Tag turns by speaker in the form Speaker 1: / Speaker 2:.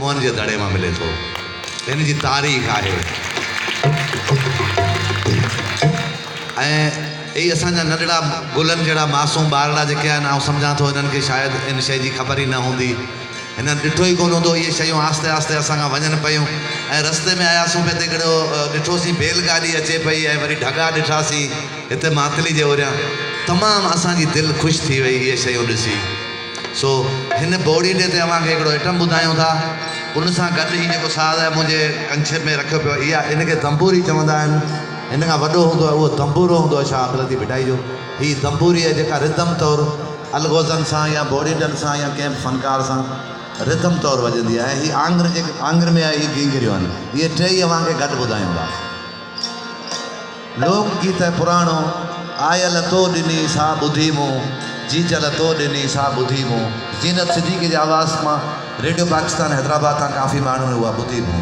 Speaker 1: मोहन जे दड़े मां मिले थो हिन जी तारीख़ आहे ऐं ई असांजा नंढड़ा गुलनि जहिड़ा मासूम ॿारड़ा जेके आहिनि आउं सम्झां थो हिननि खे शायदि इन शइ जी ख़बर ई न हूंदी हिननि ॾिठो ई कोन हूंदो इहे शयूं आस्ते आस्ते असां खां वञनि पियूं ऐं रस्ते में आयासीं पिए त हिकिड़ो ॾिठोसीं बैलगाॾी अचे पई ऐं वरी ढगा ॾिठासीं हिते मातली जे ओरियां तमामु असांजी दिलि ख़ुशि थी वई इहे शयूं ॾिसी सो हिन बोड़ी डे ते अव्हांखे हिकिड़ो आइटम ॿुधायूं था उन सां गॾु ई जेको साज़ आहे मुंहिंजे कंछे में रखियो पियो इहा इनखे तंबूरी चवंदा आहिनि हिन खां वॾो हूंदो आहे उहो तंबूरो हूंदो आहे छा अमृती भिटाई जो हीअ तंबूरी आहे जेका रिदम तौरु अलगोज़नि सां या बोड़ीडनि सां या कंहिं फनकार सां रिदम तौरु वॼंदी आहे हीअ आंग्र में आहे हीअ घिंघरियूं आहिनि इहे टई अव्हांखे गॾु ॿुधायूं था लोकगीत पुराणो आयल तो ॾिनी सा ॿुधी मूं जीजल तो ॾिनी सा ॿुधी मूं जीनत सिद्दीक़ी जे आवाज़ मां रेडियो पाकिस्तान हैदराबाद तां काफ़ी माण्हू उहा ॿुधी मूं